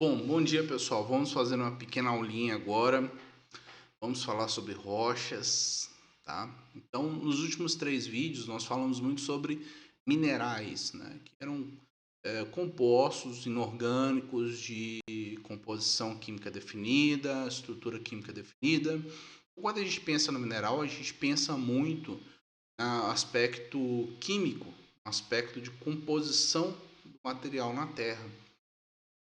Bom dia pessoal, vamos fazer uma pequena aulinha agora, vamos falar sobre rochas, tá? Então, nos últimos 3 vídeos nós falamos muito sobre minerais, né? Que eram compostos inorgânicos de composição química definida, estrutura química definida. Quando a gente pensa no mineral, a gente pensa muito no aspecto químico, no aspecto de composição do material na Terra.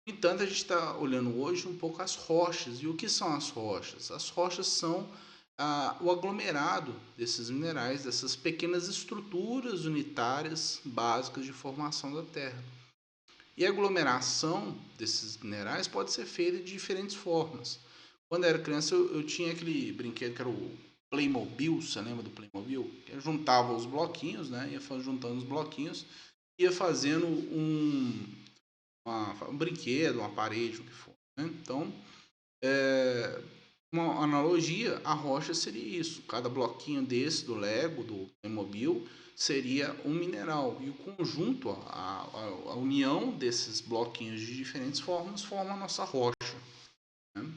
No entanto, a gente está olhando hoje um pouco as rochas. E o que são as rochas? As rochas são o aglomerado desses minerais, dessas pequenas estruturas unitárias básicas de formação da Terra. E a aglomeração desses minerais pode ser feita de diferentes formas. Quando eu era criança, eu tinha aquele brinquedo que era o Playmobil. Você lembra do Playmobil? Eu juntava os bloquinhos, né? Ia juntando os bloquinhos, ia fazendo um brinquedo, uma parede, o que for. Né? Então, uma analogia, a rocha seria isso. Cada bloquinho desse, do Lego, do Playmobil, seria um mineral. E o conjunto, a união desses bloquinhos de diferentes formas, forma a nossa rocha. Né?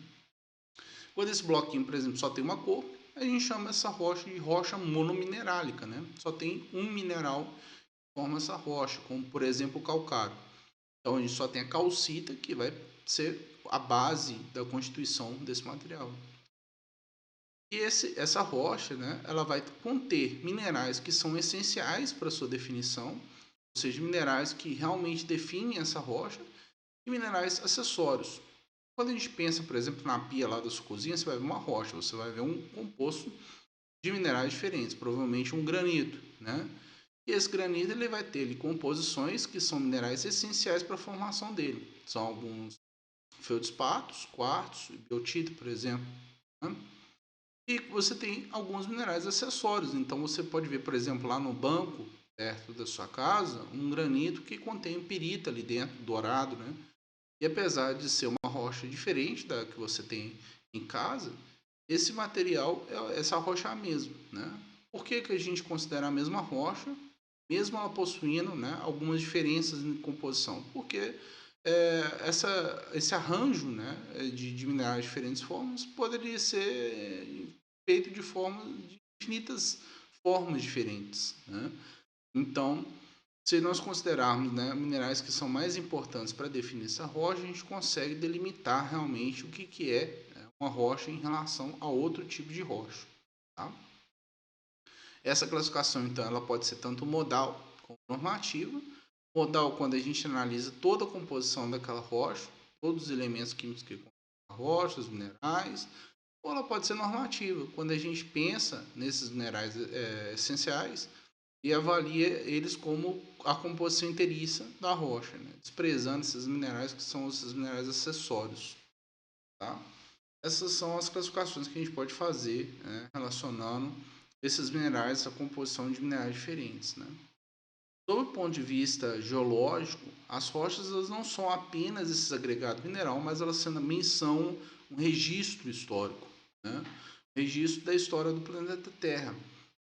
Quando esse bloquinho, por exemplo, só tem uma cor, a gente chama essa rocha de rocha monominerálica. Né? Só tem um mineral que forma essa rocha, como por exemplo o calcário. Então a gente só tem a calcita, que vai ser a base da constituição desse material. E essa rocha, né, ela vai conter minerais que são essenciais para a sua definição, ou seja, minerais que realmente definem essa rocha, e minerais acessórios. Quando a gente pensa, por exemplo, na pia lá da sua cozinha, você vai ver uma rocha, você vai ver um composto de minerais diferentes, provavelmente um granito, né? E esse granito ele vai ter ali composições que são minerais essenciais para a formação dele. São alguns feldspatos, quartzo e biotita, por exemplo. Né? E você tem alguns minerais acessórios. Então você pode ver, por exemplo, lá no banco, perto da sua casa, um granito que contém pirita ali dentro, dourado, né? E apesar de ser uma rocha diferente da que você tem em casa, esse material, essa rocha é a mesma, né? Por que, que a gente considera a mesma rocha, mesmo ela possuindo, né, algumas diferenças em composição? Porque esse arranjo, né, de minerais de diferentes formas poderia ser feito de infinitas formas diferentes. Né? Então, se nós considerarmos, né, minerais que são mais importantes para definir essa rocha, a gente consegue delimitar realmente o que é uma rocha em relação a outro tipo de rocha. Tá? Essa classificação, então, ela pode ser tanto modal como normativa. Modal, quando a gente analisa toda a composição daquela rocha, todos os elementos químicos que compõem a rocha, os minerais. Ou ela pode ser normativa, quando a gente pensa nesses minerais essenciais e avalia eles como a composição inteiriça da rocha, né? Desprezando esses minerais que são esses minerais acessórios. Tá? Essas são as classificações que a gente pode fazer, né, relacionando esses minerais à composição de minerais diferentes. Né? Sob o ponto de vista geológico, as rochas elas não são apenas esses agregados minerais, mas elas também são um registro histórico, né? Registro da história do planeta Terra,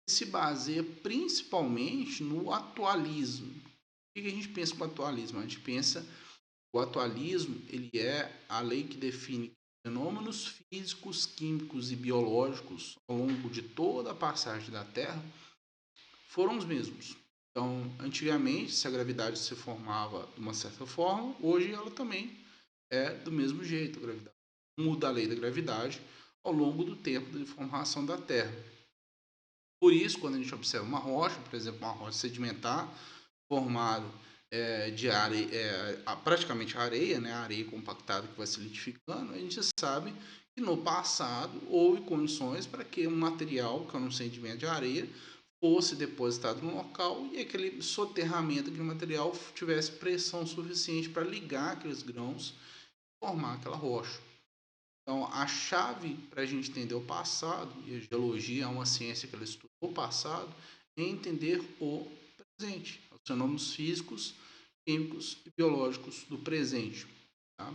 que se baseia principalmente no atualismo. O que a gente pensa com atualismo? A gente pensa o atualismo ele é a lei que define que fenômenos físicos, químicos e biológicos ao longo de toda a passagem da Terra foram os mesmos. Então, antigamente, se a gravidade se formava de uma certa forma, hoje ela também é do mesmo jeito. A gravidade muda a lei da gravidade ao longo do tempo de formação da Terra. Por isso, quando a gente observa uma rocha, por exemplo, uma rocha sedimentar formada de areia, praticamente areia, né, a areia compactada que vai se litificando, a gente sabe que no passado houve condições para que um material, que é um sedimento de areia, fosse depositado no local e aquele soterramento, aquele material tivesse pressão suficiente para ligar aqueles grãos e formar aquela rocha. Então, a chave para a gente entender o passado, e a geologia é uma ciência que ela estuda o passado, é entender o presente, os fenômenos físicos, químicos e biológicos do presente. Tá?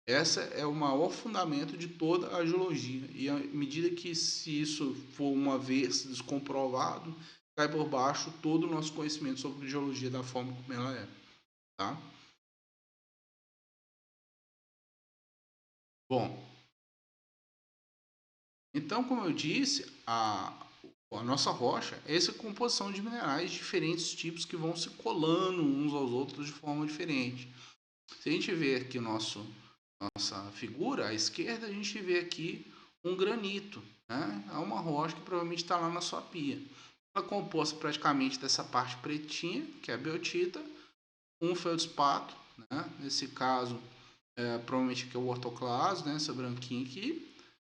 Essa é o maior fundamento de toda a geologia. E à medida que se isso for uma vez descomprovado, cai por baixo todo o nosso conhecimento sobre geologia da forma como ela é. Tá? Bom, então, como eu disse, a nossa rocha é essa composição de minerais de diferentes tipos que vão se colando uns aos outros de forma diferente. Se a gente ver aqui nossa figura à esquerda, a gente vê aqui um granito, né? É uma rocha que provavelmente está lá na sua pia. Ela é composta praticamente dessa parte pretinha, que é a biotita, um feldspato, né? Nesse caso, provavelmente aqui é o ortoclaso, né? Essa branquinha aqui.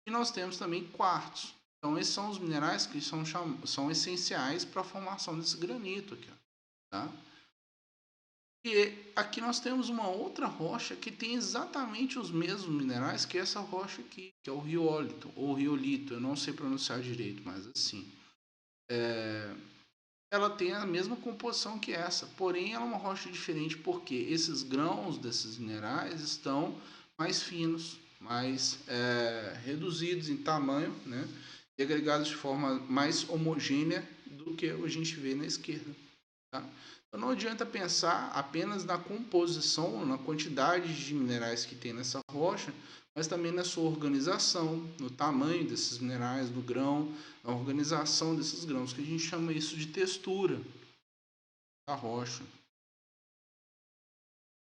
E nós temos também quartzo. Então, esses são os minerais que são essenciais para a formação desse granito aqui, tá? E aqui nós temos uma outra rocha que tem exatamente os mesmos minerais que essa rocha aqui, que é o riolito ou riolito. Eu não sei pronunciar direito, mas assim, ela tem a mesma composição que essa, porém ela é uma rocha diferente porque esses grãos desses minerais estão mais finos, mais reduzidos em tamanho, né? E agregados de forma mais homogênea do que a gente vê na esquerda. Tá? Então não adianta pensar apenas na composição, na quantidade de minerais que tem nessa rocha, mas também na sua organização, no tamanho desses minerais, no grão, na organização desses grãos, que a gente chama isso de textura da rocha.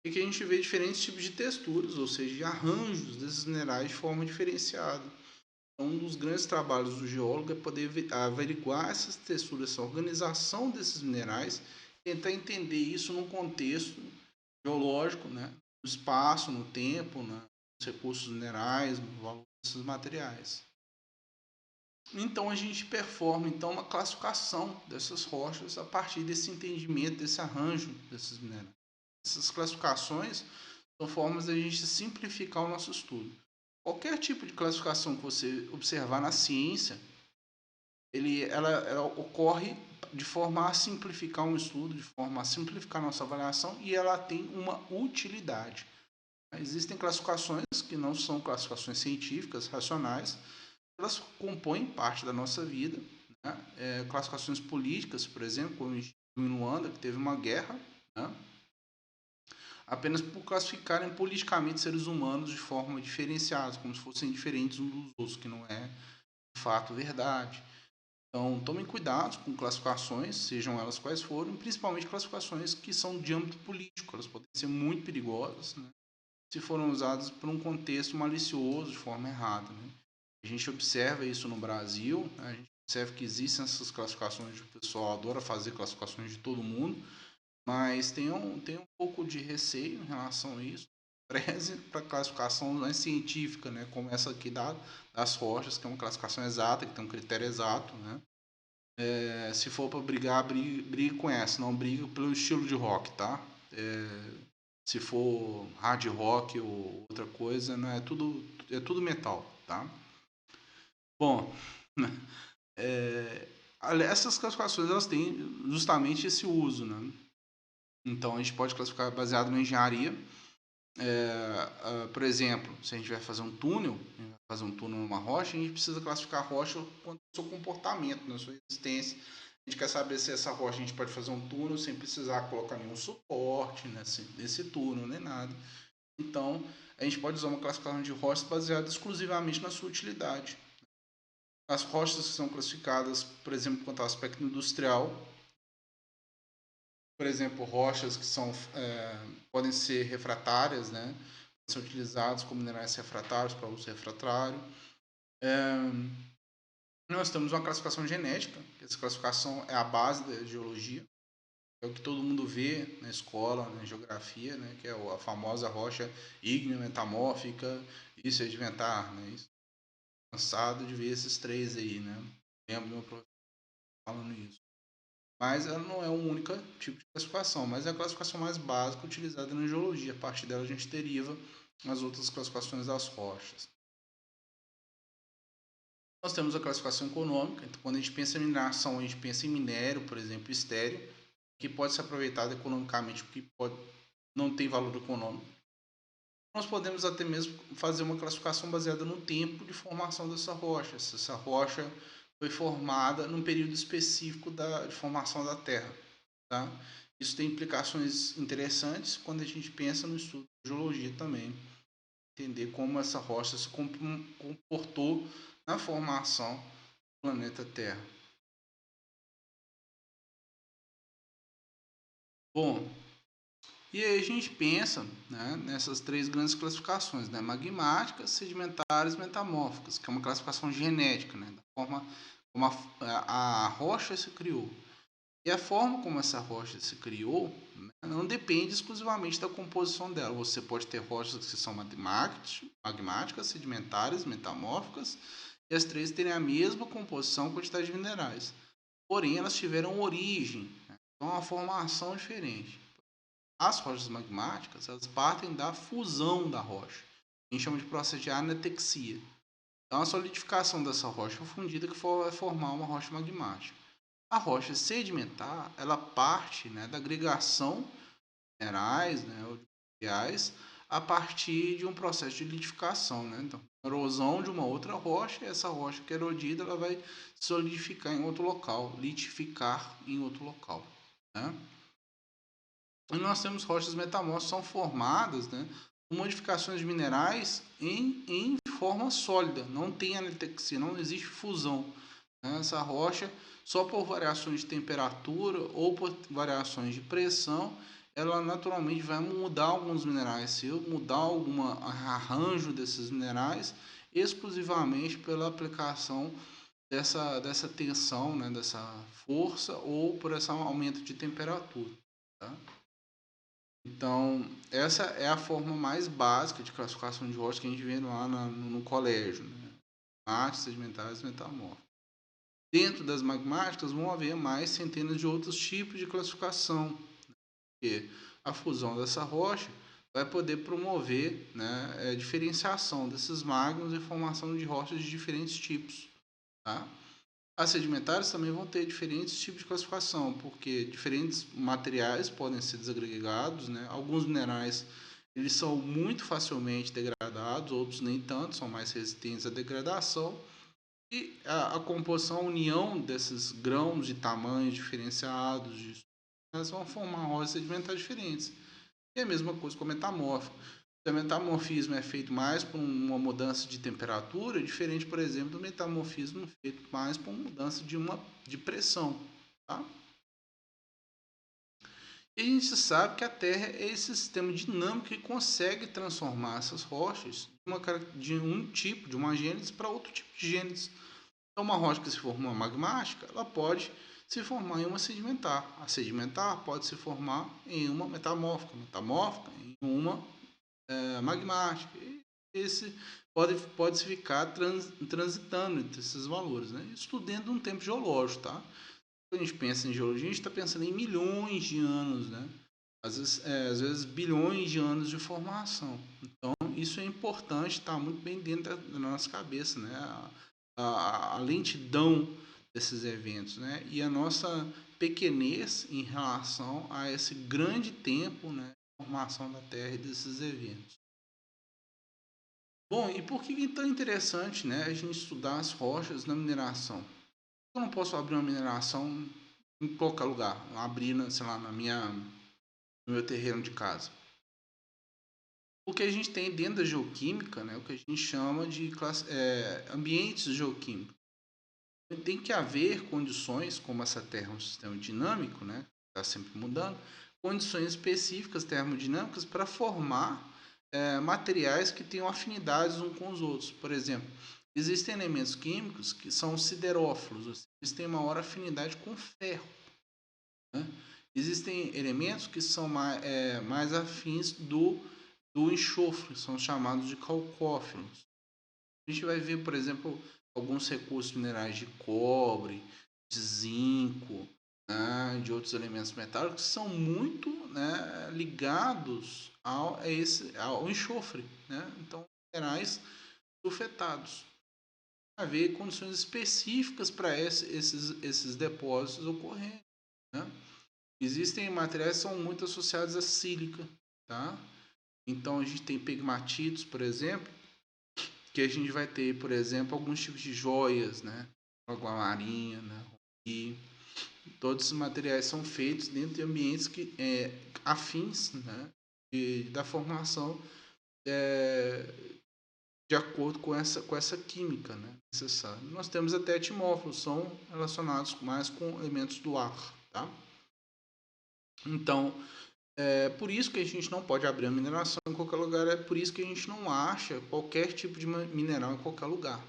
E que a gente vê diferentes tipos de texturas, ou seja, de arranjos desses minerais de forma diferenciada. Então, um dos grandes trabalhos do geólogo é poder averiguar essas texturas, essa organização desses minerais, tentar entender isso num contexto geológico, né? No espaço, no tempo, né? Nos recursos minerais, no valor desses materiais. Então a gente performa então uma classificação dessas rochas a partir desse entendimento, desse arranjo desses minerais. Essas classificações são formas de a gente simplificar o nosso estudo. Qualquer tipo de classificação que você observar na ciência, ela ocorre de forma a simplificar um estudo, de forma a simplificar a nossa avaliação e ela tem uma utilidade. Existem classificações que não são classificações científicas, racionais, elas compõem parte da nossa vida. Né? Classificações políticas, por exemplo, como em Luanda, que teve uma guerra, né? Apenas por classificarem politicamente seres humanos de forma diferenciada, como se fossem diferentes uns dos outros, que não é de fato verdade. Então, tomem cuidado com classificações, sejam elas quais forem, principalmente classificações que são de âmbito político, elas podem ser muito perigosas, né? Se foram usadas por um contexto malicioso, de forma errada. Né? A gente observa isso no Brasil, né? A gente observa que existem essas classificações, o pessoal adora fazer classificações de todo mundo, mas tem um pouco de receio em relação a isso. Preze para classificação não é científica, né? Como essa aqui das rochas, que é uma classificação exata, que tem um critério exato. Né? Se for para brigar, brigue com essa, não brigue pelo estilo de rock, tá? Se for hard rock ou outra coisa, né? É tudo metal, tá? Bom, essas classificações elas têm justamente esse uso, né? Então a gente pode classificar baseado na engenharia. Por exemplo, se a gente vai fazer um túnel, numa rocha, a gente precisa classificar a rocha quanto ao seu comportamento, na sua existência. A gente quer saber se essa rocha a gente pode fazer um túnel sem precisar colocar nenhum suporte nesse túnel, nem nada. Então, a gente pode usar uma classificação de rochas baseada exclusivamente na sua utilidade. As rochas que são classificadas, por exemplo, quanto ao aspecto industrial, por exemplo, rochas que podem ser refratárias, né? São utilizados como minerais refratários para uso refratário. Nós temos uma classificação genética, que essa classificação é a base da geologia, é o que todo mundo vê na escola, na geografia, né? Que é a famosa rocha ígnea metamórfica e sedimentar, né? Isso, cansado de ver esses três aí, né? Lembro do meu professor falando isso. Mas ela não é o único tipo de classificação, mas é a classificação mais básica utilizada na geologia. A partir dela a gente deriva as outras classificações das rochas. Nós temos a classificação econômica, então quando a gente pensa em mineração, a gente pensa em minério, por exemplo, estéreo, que pode ser aproveitado economicamente, porque não tem valor econômico. Nós podemos até mesmo fazer uma classificação baseada no tempo de formação dessa rocha. Se essa rocha foi formada num período específico de formação da Terra. Tá? Isso tem implicações interessantes quando a gente pensa no estudo de geologia também. entender como essa rocha se comportou na formação do planeta Terra. Bom, e aí a gente pensa, né, nessas três grandes classificações, né, magmáticas, sedimentares, metamórficas, que é uma classificação genética, né, da forma como a rocha se criou. E a forma como essa rocha se criou, né, não depende exclusivamente da composição dela. Você pode ter rochas que são magmáticas, sedimentares, metamórficas, e as três terem a mesma composição, quantidade de minerais. Porém, elas tiveram origem, né, então uma formação diferente. As rochas magmáticas, elas partem da fusão da rocha. A gente chama de processo de anatexia. Então, a solidificação dessa rocha fundida que vai formar uma rocha magmática. A rocha sedimentar, ela parte, né, da agregação de minerais, né, ou de materiais, a partir de um processo de litificação, né? Então, erosão de uma outra rocha, e essa rocha que é erodida, ela vai solidificar em outro local, litificar em outro local, né? E nós temos rochas metamórficas que são formadas, né, com modificações de minerais em forma sólida. Não tem anatexia, não existe fusão. Né? Essa rocha, só por variações de temperatura ou por variações de pressão, ela naturalmente vai mudar alguns minerais. Se mudar algum arranjo desses minerais, exclusivamente pela aplicação dessa tensão, né, dessa força, ou por esse aumento de temperatura. Tá? Então, essa é a forma mais básica de classificação de rochas que a gente vê lá no colégio, né? Magmáticas, sedimentares e metamórficas. Dentro das magmáticas vão haver mais centenas de outros tipos de classificação, porque a fusão dessa rocha vai poder promover, né, a diferenciação desses magmas e formação de rochas de diferentes tipos. Tá? As sedimentares também vão ter diferentes tipos de classificação, porque diferentes materiais podem ser desagregados, né? Alguns minerais eles são muito facilmente degradados, outros nem tanto, são mais resistentes à degradação. E a composição, a união desses grãos de tamanhos diferenciados, elas vão formar rochas sedimentares diferentes. E a mesma coisa com a metamórfica. O metamorfismo é feito mais por uma mudança de temperatura, diferente, por exemplo, do metamorfismo feito mais por mudança de pressão. Tá? E a gente sabe que a Terra é esse sistema dinâmico que consegue transformar essas rochas de um tipo, de uma gênese, para outro tipo de gênese. Então, uma rocha que se formou magmática, ela pode se formar em uma sedimentar. A sedimentar pode se formar em uma metamórfica, metamórfica em uma magmática. Esse pode ficar transitando entre esses valores, né? Isso tudo dentro de um tempo geológico, tá? Quando a gente pensa em geologia, a gente está pensando em milhões de anos, né? Às vezes bilhões de anos de formação. Então, isso é importante, está muito bem dentro da nossa cabeça, né? A lentidão desses eventos, né? E a nossa pequenez em relação a esse grande tempo, né, de formação da Terra e desses eventos. Bom, e por que é tão interessante, né, a gente estudar as rochas na mineração? Eu não posso abrir uma mineração em qualquer lugar, abrir, sei lá, no meu terreno de casa. Porque a gente tem dentro da geoquímica, né, o que a gente chama de ambientes geoquímicos. Tem que haver condições, como essa Terra é um sistema dinâmico, né, está sempre mudando, condições específicas termodinâmicas para formar materiais que tenham afinidades uns com os outros. Por exemplo, existem elementos químicos que são siderófilos, eles têm maior afinidade com ferro. Né? Existem elementos que são mais afins do enxofre, são chamados de calcófilos. A gente vai ver, por exemplo, alguns recursos minerais de cobre, de zinco, né, de outros elementos metálicos que são muito, né, ligados ao enxofre. Né? Então, minerais sulfetados. Haver condições específicas para esses depósitos ocorrerem. Né? Existem materiais que são muito associados à sílica. Tá? Então, a gente tem pegmatitos, por exemplo, que a gente vai ter, por exemplo, alguns tipos de joias, né? Aguamarinha, né? E todos esses materiais são feitos dentro de ambientes afins, né? Da formação de acordo com essa química, né, necessária. Nós temos até etimófilos, são relacionados mais com elementos do ar. Tá? Então, por isso que a gente não pode abrir a mineração em qualquer lugar, é por isso que a gente não acha qualquer tipo de mineral em qualquer lugar.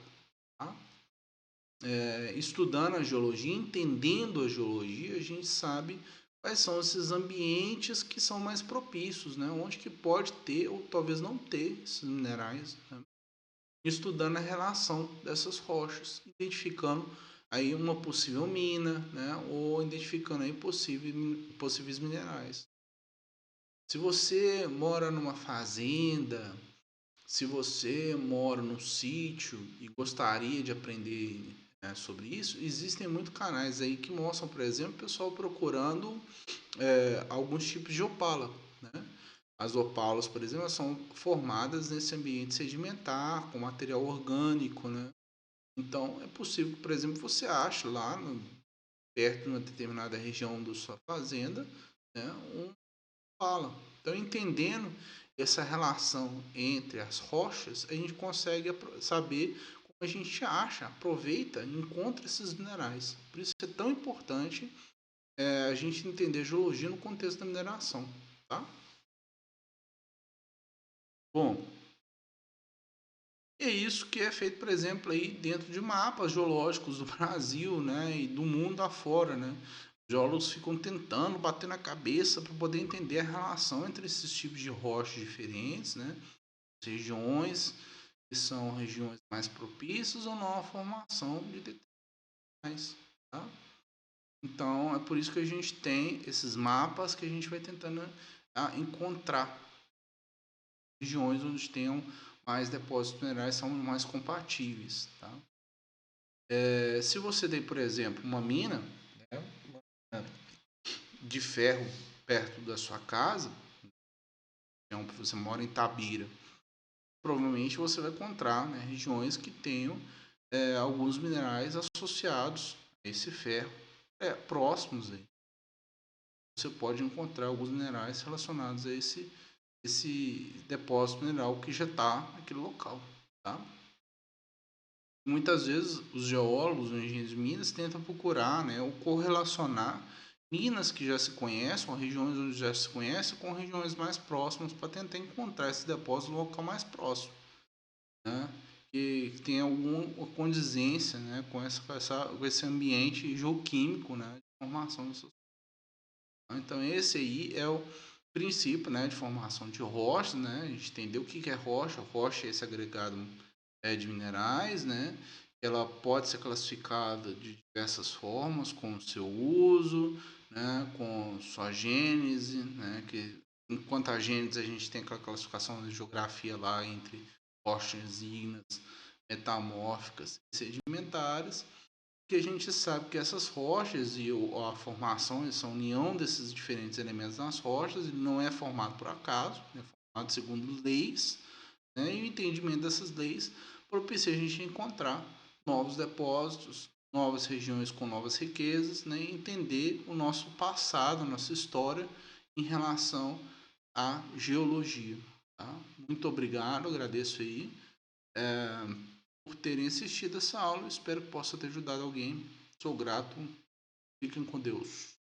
Tá? Estudando a geologia, entendendo a geologia, a gente sabe quais são esses ambientes que são mais propícios, né? Onde que pode ter ou talvez não ter esses minerais, né? Estudando a relação dessas rochas, identificando aí uma possível mina, né? Ou identificando aí possíveis minerais. Se você mora numa fazenda, se você mora num sítio e gostaria de aprender, né, sobre isso, existem muitos canais aí que mostram, por exemplo, o pessoal procurando alguns tipos de opala. Né? As opalas, por exemplo, são formadas nesse ambiente sedimentar, com material orgânico. Né? Então, é possível que, por exemplo, você ache lá, perto de uma determinada região da sua fazenda, né, um opala. Então, entendendo essa relação entre as rochas, a gente consegue saber como a gente acha, aproveita e encontra esses minerais. Por isso é tão importante a gente entender geologia no contexto da mineração. Tá? Bom, é isso que é feito, por exemplo, aí dentro de mapas geológicos do Brasil, né, e do mundo afora, né? Os geólogos ficam tentando bater na cabeça para poder entender a relação entre esses tipos de rochas diferentes, né? Regiões que são regiões mais propícias ou não à formação de determinados. Tá? Então, é por isso que a gente tem esses mapas que a gente vai tentando encontrar regiões onde tenham mais depósitos minerais, são mais compatíveis. Tá? Se você tem, por exemplo, uma mina, né, de ferro perto da sua casa, então você mora em Tabira, provavelmente você vai encontrar, né, regiões que tenham alguns minerais associados a esse ferro próximos. Aí. Você pode encontrar alguns minerais relacionados a esse depósito mineral que já está naquele local. Tá? Muitas vezes os geólogos, os engenheiros de minas, tentam procurar, né, ou correlacionar minas que já se conhecem, ou regiões onde já se conhece, com regiões mais próximas para tentar encontrar esse depósito no local mais próximo. Né? Que tem alguma condizência, né, com esse ambiente geoquímico, né, de formação dessas. Então esse aí é o princípio, né, de formação de rochas, né? A gente entendeu o que é rocha. Rocha é esse agregado de minerais, né? Ela pode ser classificada de diversas formas, com o seu uso, né, com sua gênese, né, que enquanto a gênese a gente tem aquela classificação de geografia lá entre rochas ígneas, metamórficas e sedimentares, que a gente sabe que essas rochas e a formação, essa união desses diferentes elementos nas rochas, ele não é formado por acaso, é formado segundo leis, né, e o entendimento dessas leis propicia a gente encontrar novos depósitos, novas regiões com novas riquezas, né, e entender o nosso passado, a nossa história em relação à geologia. Tá? Muito obrigado, agradeço aí por terem assistido essa aula. Espero que possa ter ajudado alguém. Sou grato. Fiquem com Deus.